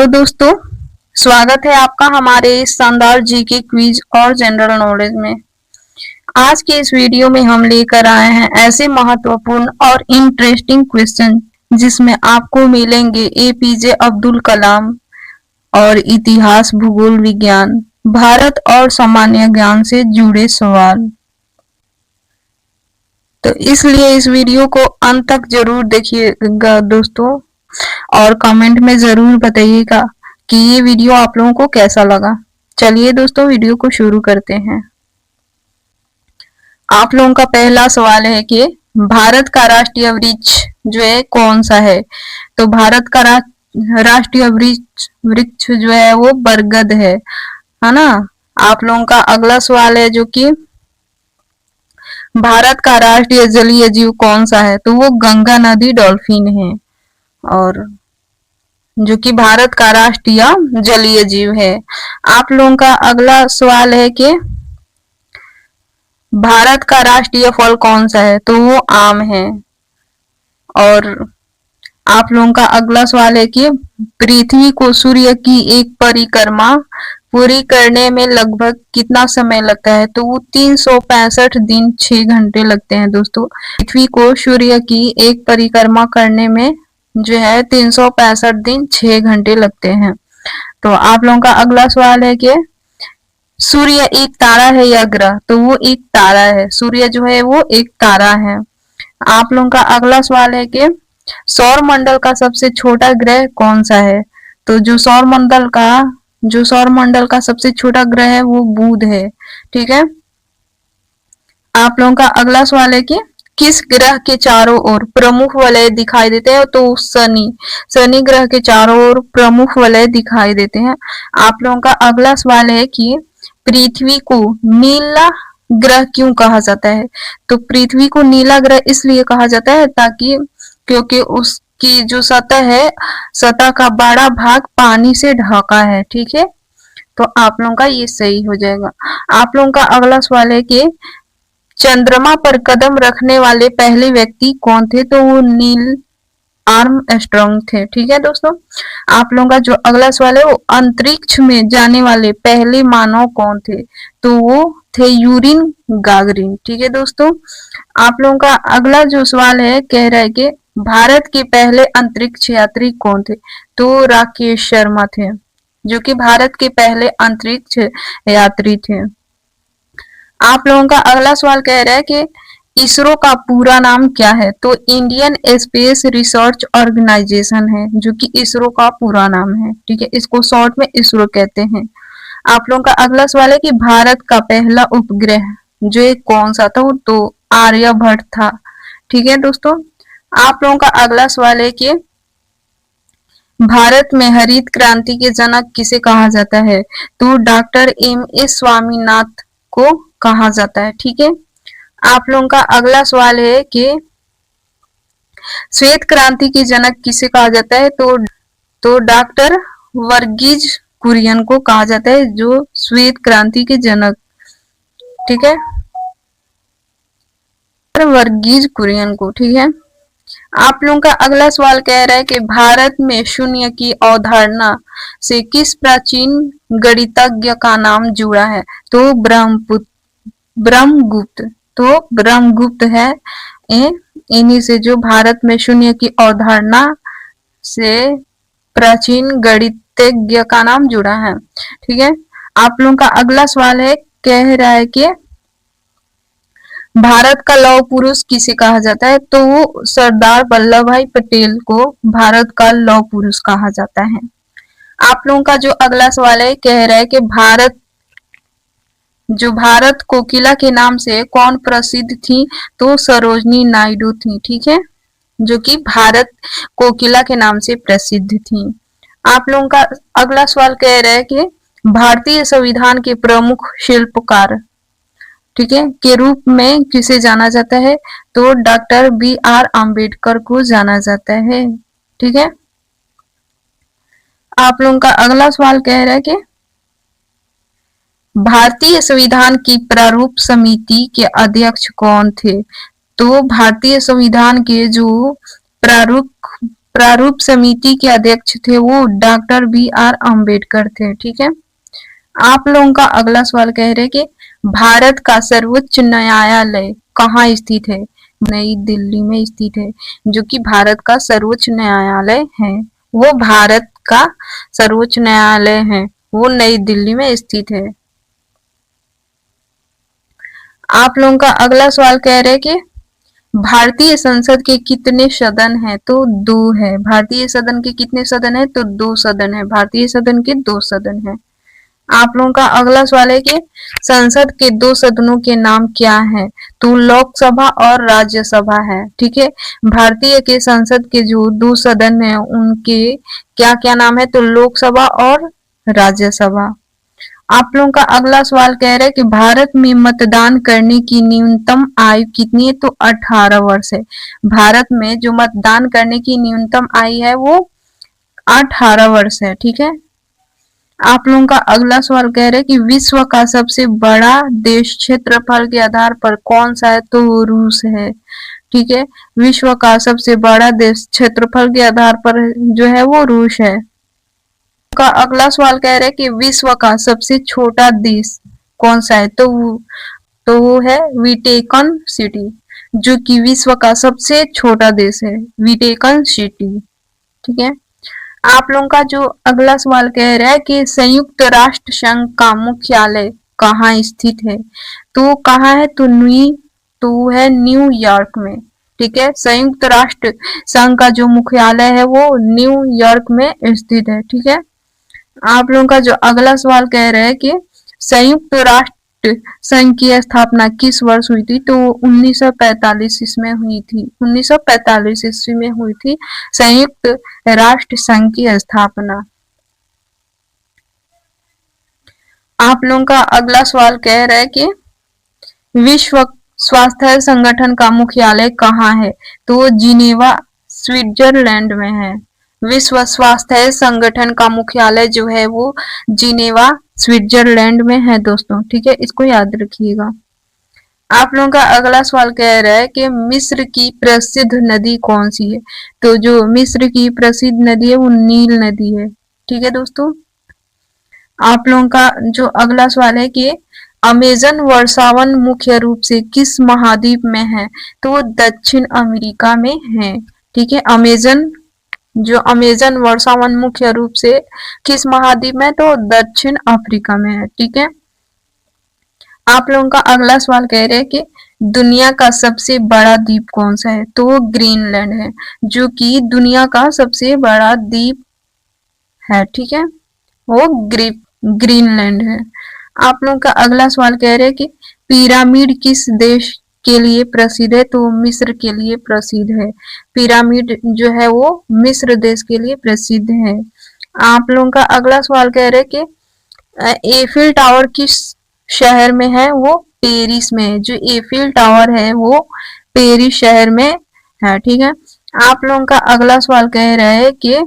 Hello दोस्तों, स्वागत है आपका हमारे इस शानदार जीके क्विज और जनरल नॉलेज में। आज के इस वीडियो में हम लेकर आए हैं ऐसे महत्वपूर्ण और इंटरेस्टिंग क्वेश्चन जिसमें आपको मिलेंगे एपीजे अब्दुल कलाम और इतिहास, भूगोल, विज्ञान, भारत और सामान्य ज्ञान से जुड़े सवाल। तो इसलिए इस वीडियो को अंत तक जरूर देखिएगा दोस्तों, और कमेंट में जरूर बताइएगा कि ये वीडियो आप लोगों को कैसा लगा। चलिए दोस्तों, वीडियो को शुरू करते हैं। आप लोगों का पहला सवाल है कि भारत का राष्ट्रीय वृक्ष जो है कौन सा है। तो भारत का राष्ट्रीय वृक्ष जो है वो बरगद है ना। आप लोगों का अगला सवाल है जो कि भारत का राष्ट्रीय जलीय जीव कौन सा है। तो वो गंगा नदी डॉल्फिन है, और जो कि भारत का राष्ट्रीय जलीय जीव है। आप लोगों का अगला सवाल है कि भारत का राष्ट्रीय फल कौन सा है। तो वो आम है। और आप लोगों का अगला सवाल है कि पृथ्वी को सूर्य की एक परिक्रमा पूरी करने में लगभग कितना समय लगता है। तो वो 365 दिन 6 घंटे लगते हैं दोस्तों। पृथ्वी को सूर्य की एक परिक्रमा करने में जो है 365 दिन 6 घंटे लगते हैं। तो आप लोगों का अगला सवाल है कि सूर्य एक तारा है या ग्रह। तो वो एक तारा है। सूर्य जो है वो एक तारा है। आप लोगों का अगला सवाल है कि सौर मंडल का सबसे छोटा ग्रह कौन सा है। तो जो सौर मंडल का सबसे छोटा ग्रह है वो बुध है। ठीक है। आप लोगों का अगला सवाल है कि किस ग्रह के चारों ओर प्रमुख वलय दिखाई देते हैं। तो शनि ग्रह के चारों ओर प्रमुख वलय दिखाई देते हैं। आप लोगों का अगला सवाल है कि पृथ्वी को नीला ग्रह क्यों कहा जाता है। तो पृथ्वी को नीला ग्रह इसलिए कहा जाता है क्योंकि उसकी जो सतह है, सतह का बड़ा भाग पानी से ढका है। ठीक है। तो आप लोगों का ये सही हो जाएगा। आप लोगों का अगला सवाल है कि चंद्रमा पर कदम रखने वाले पहले व्यक्ति कौन थे। तो वो नील आर्मस्ट्रांग थे। ठीक है दोस्तों। आप लोगों का जो अगला सवाल है वो अंतरिक्ष में जाने वाले पहले मानव कौन थे। तो वो थे यूरिन गागरिन। ठीक है दोस्तों। आप लोगों का अगला जो सवाल है कह रहा है कि भारत के पहले अंतरिक्ष यात्री कौन थे। तो राकेश शर्मा थे, जो कि भारत के पहले अंतरिक्ष यात्री थे। आप लोगों का अगला सवाल कह रहा है कि इसरो का पूरा नाम क्या है। तो इंडियन स्पेस रिसर्च ऑर्गेनाइजेशन है, जो कि इसरो का पूरा नाम है। ठीक है। इसको शॉर्ट में इसरो कहते हैं। आप लोगों का अगला सवाल है कि भारत का पहला उपग्रह जो एक कौन सा था। तो आर्यभट्ट था। ठीक है दोस्तों। आप लोगों का अगला सवाल है कि भारत में हरित क्रांति के जनक किसे कहा जाता है। तो डॉक्टर एम.एस. स्वामीनाथन को कहा जाता है। ठीक है। आप लोगों का अगला सवाल है कि श्वेत क्रांति के जनक किसे कहा जाता है। तो डॉक्टर वर्गीज कुरियन को कहा जाता है, जो श्वेत क्रांति के जनक। ठीक है। वर्गीज कुरियन को। ठीक है। आप लोगों का अगला सवाल कह रहा है कि भारत में शून्य की अवधारणा से किस प्राचीन गणितज्ञ का नाम जुड़ा है। तो ब्रह्मगुप्त। तो ब्रह्मगुप्त है इन्हीं से जो भारत में शून्य की अवधारणा से प्राचीन गणितज्ञ का नाम जुड़ा है। ठीक है। आप लोगों का अगला सवाल है कह रहा है कि भारत का लौह पुरुष किसे कहा जाता है। तो वो सरदार वल्लभ भाई पटेल को भारत का लौह पुरुष कहा जाता है। आप लोगों का जो अगला सवाल है कह रहा है कि भारत कोकिला के नाम से कौन प्रसिद्ध थी। तो सरोजनी नायडू थी। ठीक है। जो कि भारत कोकिला के नाम से प्रसिद्ध थी। आप लोगों का अगला सवाल कह रहा है कि भारतीय संविधान के प्रमुख शिल्पकार, ठीक है, के रूप में किसे जाना जाता है। तो डॉक्टर बी.आर. अम्बेडकर को जाना जाता है। ठीक है। आप लोगों का अगला सवाल कह रहा है कि भारतीय संविधान की प्रारूप समिति के अध्यक्ष कौन थे। तो भारतीय संविधान के जो प्रारूप समिति के अध्यक्ष थे वो डॉक्टर B.R. अम्बेडकर थे। ठीक है, आप लोगों का अगला सवाल कह रहे कि भारत का सर्वोच्च न्यायालय कहाँ स्थित है? नई दिल्ली में स्थित है। जो कि भारत का सर्वोच्च न्यायालय है, वो भारत का सर्वोच्च न्यायालय है, वो नई दिल्ली में स्थित है। आप लोगों का अगला सवाल कह रहे कि भारतीय संसद के कितने सदन हैं? तो 2 है। भारतीय सदन के कितने सदन है? तो 2 सदन है। भारतीय सदन के 2 सदन है। आप लोगों का अगला सवाल है कि संसद के 2 सदनों के नाम क्या है? तो लोकसभा और राज्यसभा है। ठीक है, भारतीय के संसद के जो 2 सदन है उनके क्या क्या नाम है? तो लोकसभा और राज्यसभा। आप लोगों का अगला सवाल कह रहा है कि भारत में मतदान करने की न्यूनतम आयु कितनी है? तो 18 वर्ष है। भारत में जो मतदान करने की न्यूनतम आयु है वो 18 वर्ष है। ठीक है, आप लोगों का अगला सवाल कह रहे हैं कि विश्व का सबसे बड़ा देश क्षेत्रफल के आधार पर कौन सा है? तो रूस है। ठीक है, विश्व का सबसे बड़ा देश क्षेत्रफल के आधार पर जो है वो रूस है। का अगला सवाल कह रहे हैं कि विश्व का सबसे छोटा देश कौन सा है? तो वो है विटिकन सिटी, जो कि विश्व का सबसे छोटा देश है, विटिकन सिटी। ठीक है, आप लोगों का जो अगला सवाल कह रहा है कि संयुक्त राष्ट्र संघ का मुख्यालय कहाँ स्थित है? तो कहाँ है? तो है न्यूयॉर्क में। ठीक है, संयुक्त राष्ट्र संघ का जो मुख्यालय है वो न्यूयॉर्क में स्थित है। ठीक है, आप लोगों का जो अगला सवाल कह रहे हैं कि संयुक्त राष्ट्र संघ की स्थापना किस वर्ष हुई थी? तो 1945 ईस्वी में हुई थी। 1945 ईस्वी में हुई थी संयुक्त राष्ट्र संघ की स्थापना। आप लोगों का अगला सवाल कह रहा है कि विश्व स्वास्थ्य संगठन का मुख्यालय कहाँ है? तो जिनेवा स्विट्जरलैंड में है। विश्व स्वास्थ्य संगठन का मुख्यालय जो है वो जिनेवा स्विट्जरलैंड में है दोस्तों। ठीक है, इसको याद रखिएगा। आप लोगों का अगला सवाल कह रहा है कि मिस्र की प्रसिद्ध नदी कौन सी है? तो जो मिस्र की प्रसिद्ध नदी है वो नील नदी है। ठीक है दोस्तों, आप लोगों का जो अगला सवाल है कि अमेजन वर्षावन मुख्य रूप से किस महाद्वीप में है? तो वो दक्षिण अमेरिका में है। ठीक है, अमेजन वर्षावन मुख्य रूप से किस महाद्वीप में? तो दक्षिण अफ्रीका में है। ठीक है, आप लोगों का अगला सवाल कह रहे हैं कि दुनिया का सबसे बड़ा द्वीप कौन सा है? तो वो ग्रीनलैंड है, जो कि दुनिया का सबसे बड़ा द्वीप है। ठीक है, वो ग्रीनलैंड है। आप लोगों का अगला सवाल कह रहे हैं कि पिरामिड किस देश के लिए प्रसिद्ध है? तो मिस्र के लिए प्रसिद्ध है। पिरामिड जो है वो मिस्र देश के लिए प्रसिद्ध है। आप लोगों का अगला सवाल कह रहे हैं कि एफिल टावर किस शहर में है? वो पेरिस में है। जो एफिल टावर है वो पेरिस शहर में है। ठीक है, आप लोगों का अगला सवाल कह रहा है कि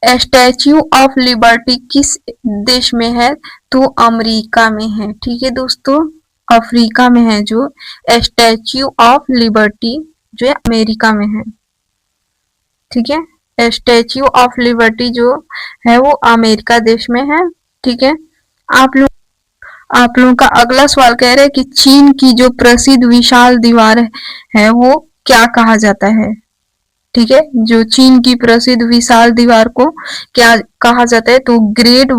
स्टैच्यू ऑफ लिबर्टी किस देश में है? तो अमेरिका में है। ठीक है दोस्तों, अफ्रीका में है जो स्टैच्यू ऑफ लिबर्टी, जो है अमेरिका में है। ठीक है, स्टैच्यू ऑफ लिबर्टी जो है वो अमेरिका देश में है। ठीक है, आप लोगों का अगला सवाल कह रहे हैं कि चीन की जो प्रसिद्ध विशाल दीवार है वो क्या कहा जाता है? ठीक है, जो चीन की प्रसिद्ध विशाल दीवार को क्या कहा जाता है? तो ग्रेट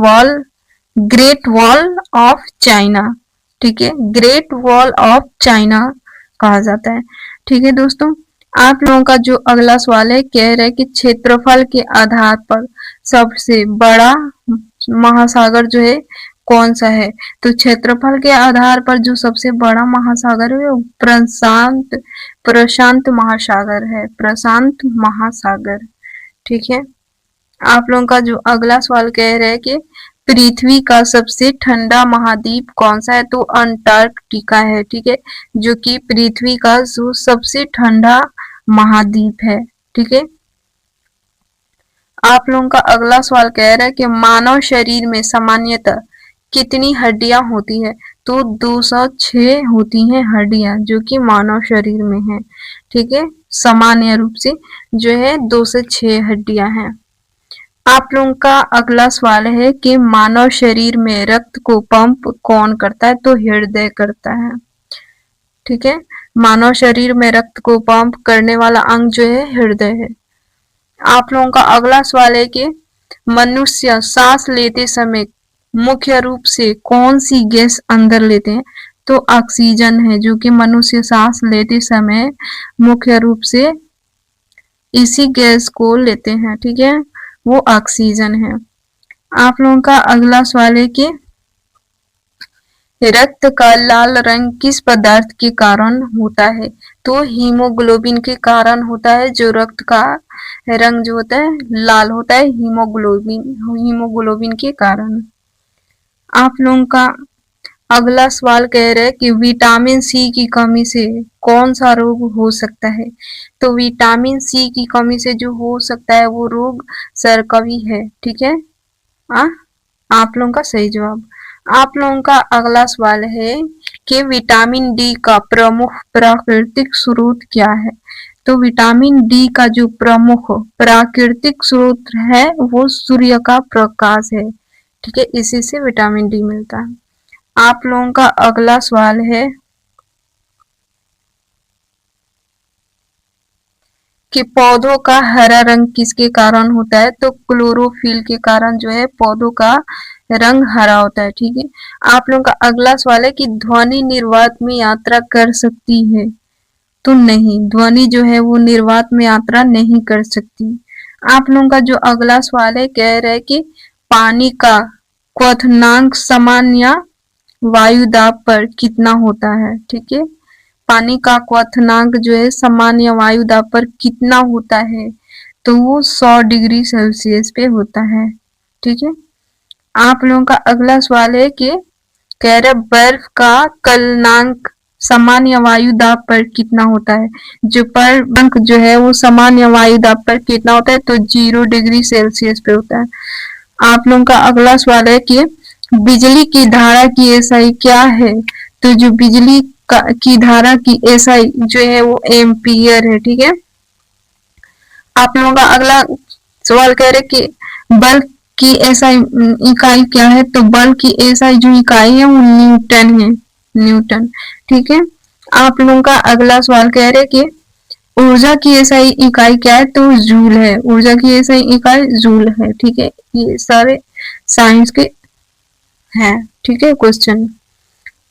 वॉल ऑफ चाइना। ठीक है, ग्रेट वॉल ऑफ चाइना कहा जाता है। ठीक है दोस्तों, आप लोगों का जो अगला सवाल है कह रहे हैं कि क्षेत्रफल के आधार पर सबसे बड़ा महासागर जो है कौन सा है? तो क्षेत्रफल के आधार पर जो सबसे बड़ा महासागर है वो प्रशांत महासागर है। प्रशांत महासागर। ठीक है, आप लोगों का जो अगला सवाल कह रहे हैं कि पृथ्वी का सबसे ठंडा महाद्वीप कौन सा है? तो अंटार्कटिका है। ठीक है, जो कि पृथ्वी का जो सबसे ठंडा महाद्वीप है। ठीक है, आप लोगों का अगला सवाल कह रहा है कि मानव शरीर में सामान्यतः कितनी हड्डियां होती है? तो 206 होती हैं हड्डियां जो कि मानव शरीर में है। ठीक है, सामान्य रूप से जो है 2 से 6 हड्डियां हैं। आप लोगों का अगला सवाल है कि मानव शरीर में रक्त को पंप कौन करता है? तो हृदय करता है। ठीक है, मानव शरीर में रक्त को पंप करने वाला अंग जो है हृदय है। आप लोगों का अगला सवाल है कि मनुष्य सांस लेते समय मुख्य रूप से कौन सी गैस अंदर लेते हैं? तो ऑक्सीजन है, जो कि मनुष्य सांस लेते समय मुख्य रूप से इसी गैस को लेते हैं। ठीक है, वो ऑक्सीजन है। आप लोगों का अगला सवाल है कि रक्त का लाल रंग किस पदार्थ के कारण होता है? तो हीमोग्लोबिन के कारण होता है। जो रक्त का रंग जो होता है लाल होता है हीमोग्लोबिन के कारण। आप लोगों का अगला सवाल कह रहे हैं कि विटामिन सी की कमी से कौन सा रोग हो सकता है? तो विटामिन सी की कमी से जो हो सकता है वो रोग सरकवी है। ठीक है, आप लोगों का सही जवाब। आप लोगों का अगला सवाल है कि विटामिन डी का प्रमुख प्राकृतिक स्रोत क्या है? तो विटामिन डी का जो प्रमुख प्राकृतिक स्रोत है वो सूर्य का प्रकाश है। ठीक है, इसी से विटामिन डी मिलता है। आप लोगों का अगला सवाल है कि पौधों का हरा रंग किसके कारण होता है? तो क्लोरोफिल के कारण जो है पौधों का रंग हरा होता है। ठीक है, आप लोगों का अगला सवाल है कि ध्वनि निर्वात में यात्रा कर सकती है? तो नहीं, ध्वनि जो है वो निर्वात में यात्रा नहीं कर सकती। आप लोगों का जो अगला सवाल है कह रहे हैं कि पानी का क्वथनांक सामान्य वायु दाब पर कितना होता है? ठीक है, पानी का क्वथनांक जो है सामान्य वायु दाब पर कितना होता है? तो वो 100 डिग्री सेल्सियस पे होता है। ठीक है, आप लोगों का अगला सवाल है कि कह रहे बर्फ का गलनांक सामान्य वायु दाब पर कितना होता है? जो बर्फ जो है वो सामान्य वायु दाब पर कितना होता है? तो 0 डिग्री सेल्सियस पे होता है। आप लोगों का अगला सवाल है कि बिजली की धारा की एसआई क्या है? तो जो बिजली की धारा की एसआई जो है वो एम्पियर है। ठीक है, आप लोगों का अगला सवाल कह रहे कि बल्ब की एसआई इकाई क्या है? तो बल्ब की एसआई जो इकाई है वो न्यूटन है, न्यूटन। ठीक है, आप लोगों का अगला सवाल कह रहे कि ऊर्जा की एसआई इकाई क्या है? तो जूल है, ऊर्जा की एसआई इकाई जूल है। ठीक है, ये सारे साइंस के हैं। ठीक है, क्वेश्चन।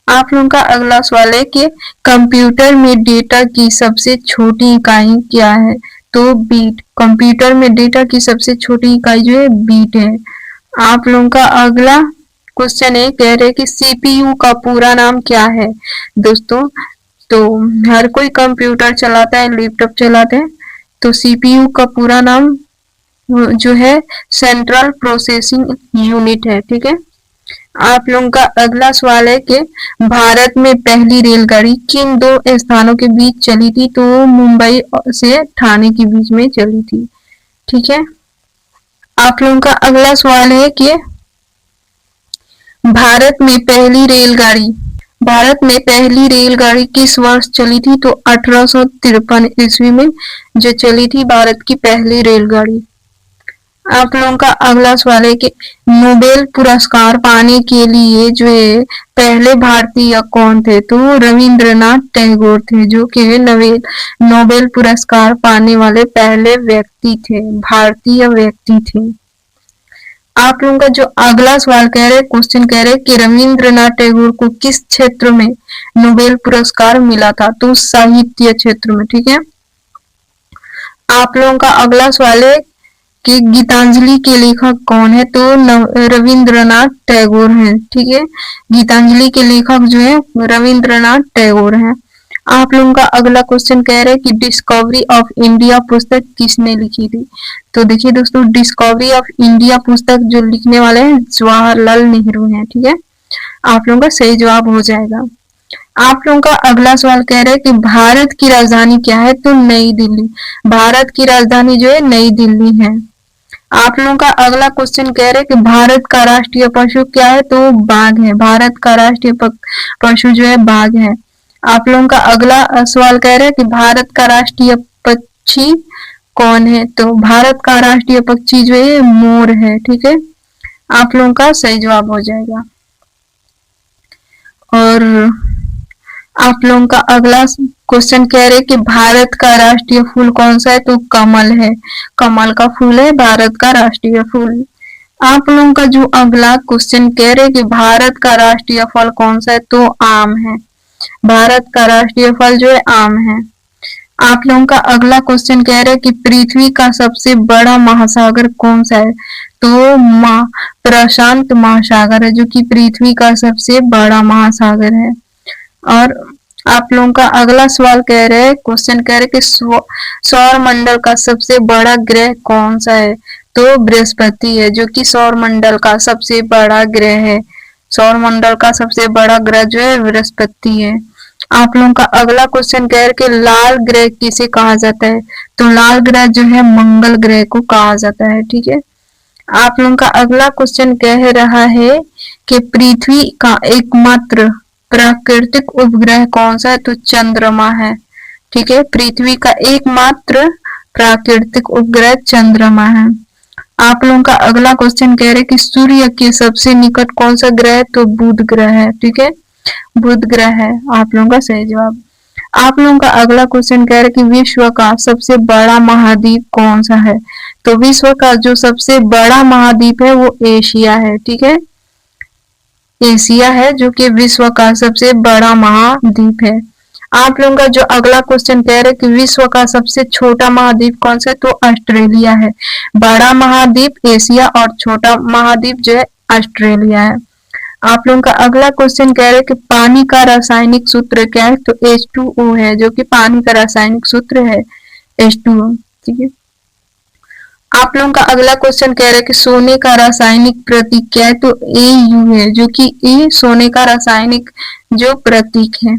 आप लोगों का अगला सवाल है कि कंप्यूटर में डेटा की सबसे छोटी इकाई क्या है? तो बीट। कंप्यूटर में डेटा की सबसे छोटी इकाई जो है बीट है। आप लोगों का अगला क्वेश्चन है कह रहे कि सीपीयू का पूरा नाम क्या है? दोस्तों, तो हर कोई कंप्यूटर चलाता है, लैपटॉप चलाते हैं, तो सीपीयू का पूरा नाम जो है सेंट्रल प्रोसेसिंग यूनिट है। ठीक है, आप लोगों का अगला सवाल है कि भारत में पहली रेलगाड़ी किन 2 स्थानों के बीच चली थी? तो मुंबई से ठाणे के बीच में चली थी। ठीक है, आप लोगों का अगला सवाल है कि भारत में पहली रेलगाड़ी किस वर्ष चली थी? तो 1853 ईस्वी में जो चली थी भारत की पहली रेलगाड़ी। आप लोगों का अगला सवाल है कि नोबेल पुरस्कार पाने के लिए जो है पहले भारतीय कौन थे? तो रविंद्रनाथ टैगोर थे, जो कि नोबेल पुरस्कार पाने वाले पहले व्यक्ति थे, भारतीय व्यक्ति थे। आप लोगों का जो अगला सवाल कह रहे क्वेश्चन कह रहे कि रविंद्रनाथ टैगोर को किस क्षेत्र में नोबेल पुरस्कार मिला था? तो साहित्य क्षेत्र में। ठीक है, आप लोगों का अगला सवाल है कि गीतांजलि के लेखक कौन है? तो रविंद्रनाथ टैगोर हैं। ठीक है, गीतांजलि के लेखक जो है रविंद्रनाथ टैगोर हैं। आप लोगों का अगला क्वेश्चन कह रहे हैं कि डिस्कवरी ऑफ इंडिया पुस्तक किसने लिखी थी? तो देखिए दोस्तों, डिस्कवरी ऑफ इंडिया पुस्तक जो लिखने वाले हैं जवाहरलाल नेहरू हैं। ठीक है, आप लोगों का सही जवाब हो जाएगा। आप लोगों का अगला सवाल कह रहे हैं कि भारत की राजधानी क्या है? तो नई दिल्ली। भारत की राजधानी जो है नई दिल्ली है। आप लोगों का अगला क्वेश्चन कह रहे हैं कि भारत का राष्ट्रीय पशु क्या है, तो बाघ है। भारत का राष्ट्रीय पशु जो है बाघ है। आप लोगों का अगला सवाल कह रहे हैं कि भारत का राष्ट्रीय पक्षी कौन है, तो भारत का राष्ट्रीय पक्षी जो है मोर है। ठीक है, आप लोगों का सही जवाब हो जाएगा। और आप लोगों का अगला क्वेश्चन कह रहे हैं कि भारत का राष्ट्रीय फूल कौन सा है, तो कमल है। कमल का फूल है भारत का राष्ट्रीय फूल। आप लोगों का जो अगला क्वेश्चन कह रहे हैं कि भारत का राष्ट्रीय फल कौन सा है, तो आम है। भारत का राष्ट्रीय फल जो है आम है। आप लोगों का अगला क्वेश्चन कह रहे हैं कि पृथ्वी का सबसे बड़ा महासागर कौन सा है, तो प्रशांत महासागर है, जो कि पृथ्वी का सबसे बड़ा महासागर है। और आप लोगों का अगला सवाल कह रहे हैं, क्वेश्चन कह रहे हैं कि सौर मंडल का सबसे बड़ा ग्रह कौन सा है, तो बृहस्पति है, जो कि सौर मंडल का सबसे बड़ा ग्रह है। सौर मंडल का सबसे बड़ा ग्रह जो है बृहस्पति है। आप लोगों का अगला क्वेश्चन कह रहे कि लाल ग्रह किसे कहा जाता है, तो लाल ग्रह जो है मंगल ग्रह को कहा जाता है। ठीक है, आप लोगों का अगला क्वेश्चन कह रहा है कि पृथ्वी का एकमात्र प्राकृतिक उपग्रह कौन सा है, तो चंद्रमा है। ठीक है, पृथ्वी का एकमात्र प्राकृतिक उपग्रह चंद्रमा है। आप लोगों का अगला क्वेश्चन कह रहे कि सूर्य के सबसे निकट कौन सा ग्रह है, तो बुध ग्रह है। ठीक है, बुध ग्रह है आप लोगों का सही जवाब। आप लोगों का अगला क्वेश्चन कह रहे कि विश्व का सबसे बड़ा महाद्वीप कौन सा है, तो विश्व का जो सबसे बड़ा महाद्वीप है वो एशिया है। ठीक है, एशिया है जो कि विश्व का सबसे बड़ा महाद्वीप है। आप लोगों का जो अगला क्वेश्चन कह रहे कि विश्व का सबसे छोटा महाद्वीप कौन सा है, तो ऑस्ट्रेलिया है। बड़ा महाद्वीप एशिया और छोटा महाद्वीप जो है ऑस्ट्रेलिया है। आप लोगों का अगला क्वेश्चन कह रहे हैं कि पानी का रासायनिक सूत्र क्या है, तो H2O है, जो कि पानी का रासायनिक सूत्र है H2O। ठीक है, आप लोगों का अगला क्वेश्चन कह रहे हैं कि सोने का रासायनिक प्रतीक क्या है, तो AU है, जो कि ए सोने का रासायनिक जो प्रतीक है।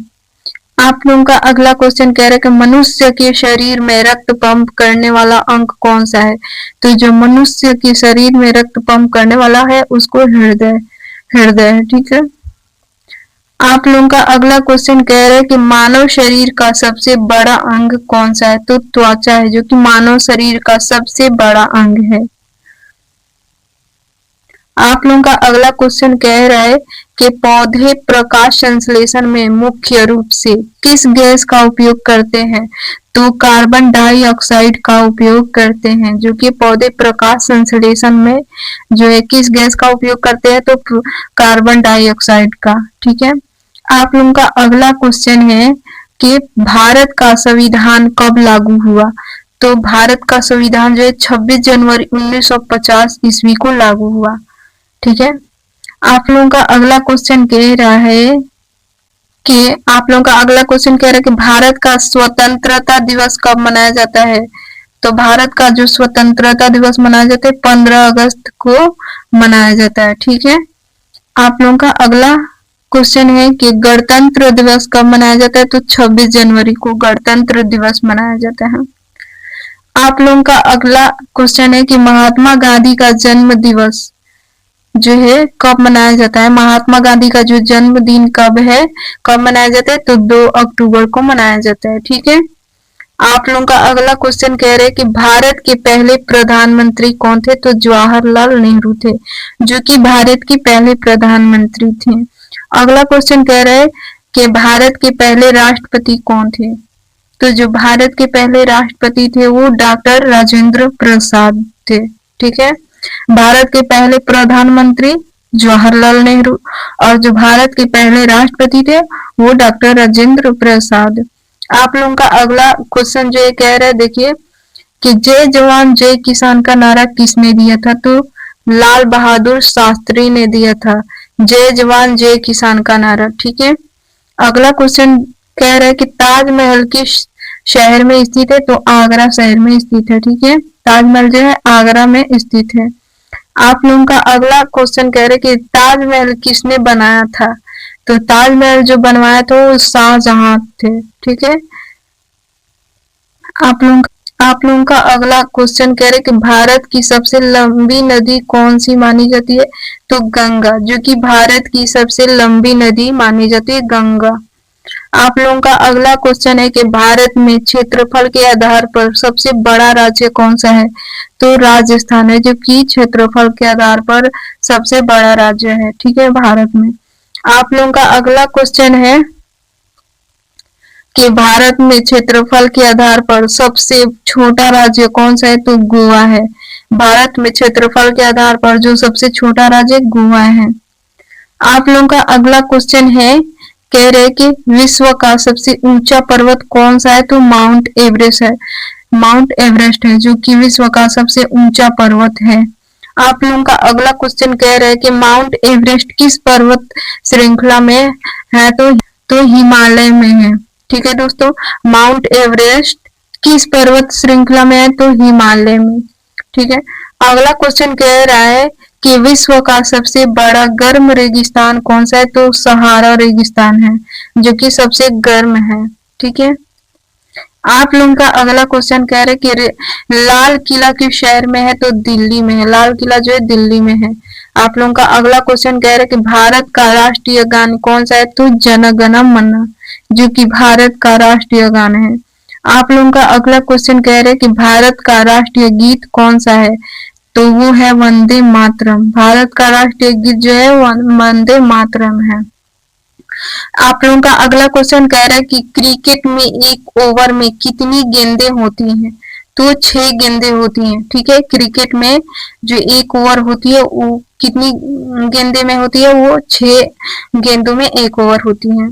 आप लोगों का अगला क्वेश्चन कह रहे हैं कि मनुष्य के शरीर में रक्त पंप करने वाला अंग कौन सा है, तो जो मनुष्य के शरीर में रक्त पंप करने वाला है उसको हृदय है। ठीक है, आप लोगों का अगला क्वेश्चन कह रहे हैं कि मानव शरीर का सबसे बड़ा अंग कौन सा है, तो त्वचा है, जो कि मानव शरीर का सबसे बड़ा अंग है। आप लोगों का अगला क्वेश्चन कह रहा है कि पौधे प्रकाश संश्लेषण में मुख्य रूप से किस गैस का उपयोग करते हैं, तो कार्बन डाइऑक्साइड का उपयोग करते हैं, जो कि पौधे प्रकाश संश्लेषण में जो है किस गैस का उपयोग करते हैं, तो कार्बन डाइऑक्साइड का। ठीक है, आप लोगों का अगला क्वेश्चन है कि भारत का संविधान कब लागू हुआ, तो भारत का संविधान जो है 26 जनवरी 1950 ईस्वी को लागू हुआ। ठीक है, आप लोगों का अगला क्वेश्चन कह रहा है कि आप लोगों का अगला क्वेश्चन कह रहा है कि भारत का स्वतंत्रता दिवस कब मनाया जाता है, तो भारत का जो स्वतंत्रता दिवस मनाया जाता है 15 अगस्त को मनाया जाता है। ठीक है, आप लोगों का अगला क्वेश्चन है कि गणतंत्र दिवस कब मनाया जाता है, तो 26 जनवरी को गणतंत्र दिवस मनाया जाता है। आप लोगों का अगला क्वेश्चन है कि महात्मा गांधी का जन्म दिवस जो है कब मनाया जाता है, महात्मा गांधी का जो जन्मदिन कब है, कब मनाया जाता है, तो 2 अक्टूबर को मनाया जाता है। ठीक है, आप लोगों का अगला क्वेश्चन कह रहे हैं कि भारत के पहले प्रधानमंत्री कौन थे, तो जवाहरलाल नेहरू थे, जो कि भारत के पहले प्रधानमंत्री थे। अगला क्वेश्चन कह रहे हैं कि भारत के पहले राष्ट्रपति कौन थे, तो जो भारत के पहले राष्ट्रपति थे वो डॉक्टर राजेंद्र प्रसाद थे। ठीक है, भारत के पहले प्रधानमंत्री जवाहरलाल नेहरू और जो भारत के पहले राष्ट्रपति थे वो डॉक्टर राजेंद्र प्रसाद। आप लोगों का अगला क्वेश्चन जो ये कह रहा है, देखिए कि जय जवान जय किसान का नारा किसने दिया था, तो लाल बहादुर शास्त्री ने दिया था जय जवान जय किसान का नारा। ठीक है, अगला क्वेश्चन कह रहा है कि ताजमहल किस शहर में स्थित है, तो आगरा शहर में स्थित है। ठीक है, ताजमहल जो है आगरा में स्थित है। आप लोगों का अगला क्वेश्चन कह रहे कि ताजमहल किसने बनाया था, तो ताजमहल जो बनवाया था वो शाहजहां थे। ठीक है, आप लोगों का अगला क्वेश्चन कह रहे कि भारत की सबसे लंबी नदी कौन सी मानी जाती है? तो गंगा, जो कि भारत की सबसे लंबी नदी मानी जाती है, गंगा। आप लोगों का अगला क्वेश्चन है कि भारत में क्षेत्रफल के आधार पर सबसे बड़ा राज्य कौन सा है? तो राजस्थान है, जो कि क्षेत्रफल के आधार पर सबसे बड़ा राज्य है, ठीक है, भारत में। आप लोगों का अगला क्वेश्चन है कि भारत में क्षेत्रफल के आधार पर सबसे छोटा राज्य कौन सा है? तो गोवा है। भारत में क्षेत्रफल के आधार पर जो सबसे छोटा राज्य गोवा है। आप लोगों का अगला क्वेश्चन है, कह रहे कि विश्व का सबसे ऊंचा पर्वत कौन सा है? तो माउंट एवरेस्ट है। माउंट एवरेस्ट है, जो कि विश्व का सबसे ऊंचा पर्वत है। आप लोगों का अगला क्वेश्चन कह रहे हैं कि माउंट एवरेस्ट किस पर्वत श्रृंखला में है? तो हिमालय में है, ठीक है दोस्तों। माउंट एवरेस्ट किस पर्वत श्रृंखला में है? तो हिमालय में, ठीक है। अगला क्वेश्चन कह रहा है कि विश्व का सबसे बड़ा गर्म रेगिस्तान कौन सा है? तो सहारा रेगिस्तान है, जो कि सबसे गर्म है, ठीक है। आप लोगों का अगला क्वेश्चन कह रहे कि लाल किला किस शहर में है? तो दिल्ली में है। लाल किला जो है दिल्ली में है। आप लोगों का अगला क्वेश्चन कह रहे कि भारत का राष्ट्रीय गान कौन सा है? तो जन गण मन, जो कि भारत का राष्ट्रीय गान है। आप लोगों का अगला क्वेश्चन कह रहे कि भारत का राष्ट्रीय गीत कौन सा है? तो वो है वंदे मातरम। भारत का राष्ट्रीय गीत जो है वंदे मातरम है। आप लोगों का अगला क्वेश्चन कह रहा है कि क्रिकेट में एक ओवर में कितनी गेंदें होती हैं? तो 6 गेंदें होती हैं, ठीक है। क्रिकेट में जो एक ओवर होती है वो कितनी गेंदे में होती है? वो 6 गेंदों में एक ओवर होती है।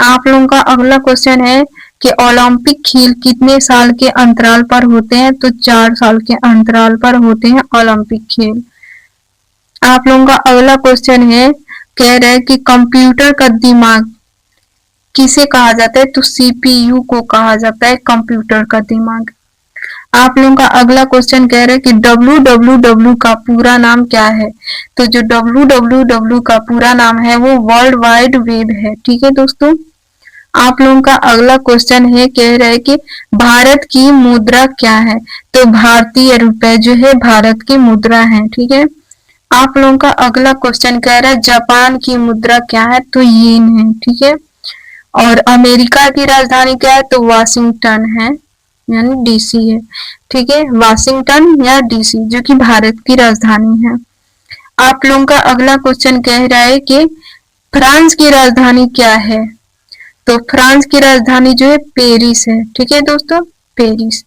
आप लोगों का अगला क्वेश्चन है कि ओलंपिक खेल कितने साल के अंतराल पर होते हैं? तो 4 साल के अंतराल पर होते हैं ओलंपिक खेल। आप लोगों का अगला क्वेश्चन है, कह रहे हैं कि कंप्यूटर का दिमाग किसे कहा जाता है? तो सीपीयू को कहा जाता है, कंप्यूटर का दिमाग। आप लोगों का अगला क्वेश्चन कह रहे हैं कि www का पूरा नाम क्या है? तो जो www का पूरा नाम है वो वर्ल्ड वाइड वेब है, ठीक है दोस्तों। आप लोगों का अगला क्वेश्चन है, कह रहे हैं कि भारत की मुद्रा क्या है? तो भारतीय रुपए जो है भारत की मुद्रा है, ठीक है। आप लोगों का अगला क्वेश्चन कह रहा है जापान की मुद्रा क्या है? तो येन है, ठीक है। और अमेरिका की राजधानी क्या है? तो वाशिंगटन है, यानी डीसी है, ठीक है। वाशिंगटन या डीसी, जो कि भारत की राजधानी है। आप लोगों का अगला क्वेश्चन कह रहा है कि फ्रांस की राजधानी क्या है? तो फ्रांस की राजधानी जो है पेरिस है, ठीक है दोस्तों, पेरिस।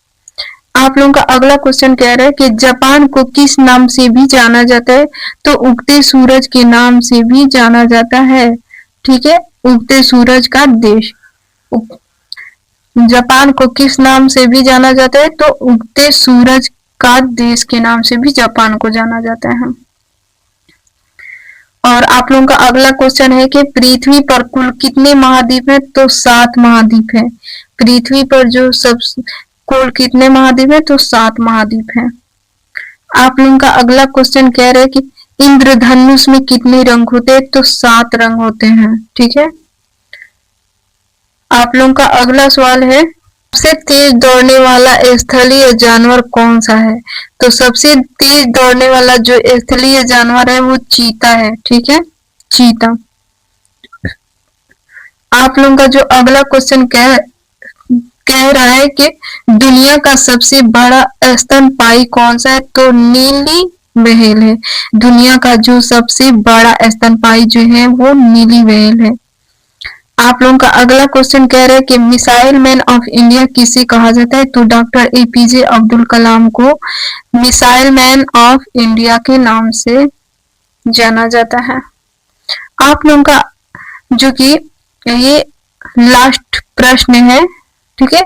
आप लोगों का अगला क्वेश्चन कह रहा है कि जापान को किस नाम से भी जाना जाता है? तो उगते सूरज के नाम से भी जाना जाता है, ठीक है, उगते सूरज का देश। जापान को किस नाम से भी जाना जाता है? तो उगते सूरज का देश के नाम से भी जापान को जाना जाता है। और आप लोगों का अगला क्वेश्चन है कि पृथ्वी पर कुल कितने महाद्वीप हैं? तो 7 महाद्वीप है। पृथ्वी पर जो सब कुल कितने महाद्वीप है? तो 7 महाद्वीप है। आप लोगों का अगला क्वेश्चन कह रहे हैं कि इंद्रधनुष में कितने रंग होते हैं? तो 7 रंग होते हैं, ठीक है। आप लोगों का अगला सवाल है, सबसे तेज दौड़ने वाला स्थलीय जानवर कौन सा है? तो सबसे तेज दौड़ने वाला जो स्थलीय जानवर है वो चीता है, ठीक है, चीता। आप लोगों का जो अगला क्वेश्चन कह रहा है कि दुनिया का सबसे बड़ा स्तनपायी कौन सा है? तो नीली व्हेल है। दुनिया का जो सबसे बड़ा स्तनपायी जो है वो नीली व्हेल है। आप लोगों का अगला क्वेश्चन कह रहे हैं कि मिसाइल मैन ऑफ इंडिया किसे कहा जाता है? तो डॉक्टर एपीजे अब्दुल कलाम को मिसाइल मैन ऑफ इंडिया के नाम से जाना जाता है। आप लोगों का जो कि ये लास्ट प्रश्न है, ठीक है,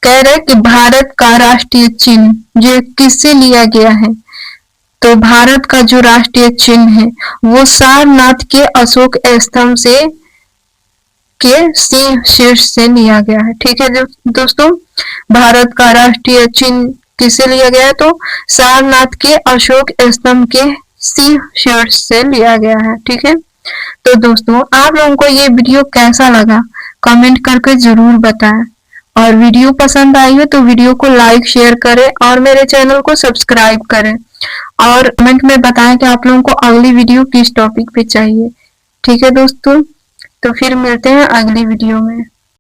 कह रहे हैं कि भारत का राष्ट्रीय चिन्ह जो किससे लिया गया है? तो भारत का जो राष्ट्रीय चिन्ह है वो सारनाथ के अशोक स्तंभ से के सिंह शीर्ष से लिया गया है, ठीक है दोस्तों। भारत का राष्ट्रीय चिन्ह किससे लिया गया है? तो सारनाथ के अशोक स्तंभ के सिंह शीर्ष से लिया गया है, ठीक है। तो दोस्तों आप लोगों को ये वीडियो कैसा लगा कमेंट करके जरूर बताएं और वीडियो पसंद आई है तो वीडियो को लाइक शेयर करें और मेरे चैनल को सब्सक्राइब करें और कमेंट में बताएं कि आप लोगों को अगली वीडियो किस टॉपिक पे चाहिए। ठीक है दोस्तों, तो फिर मिलते हैं अगली वीडियो में।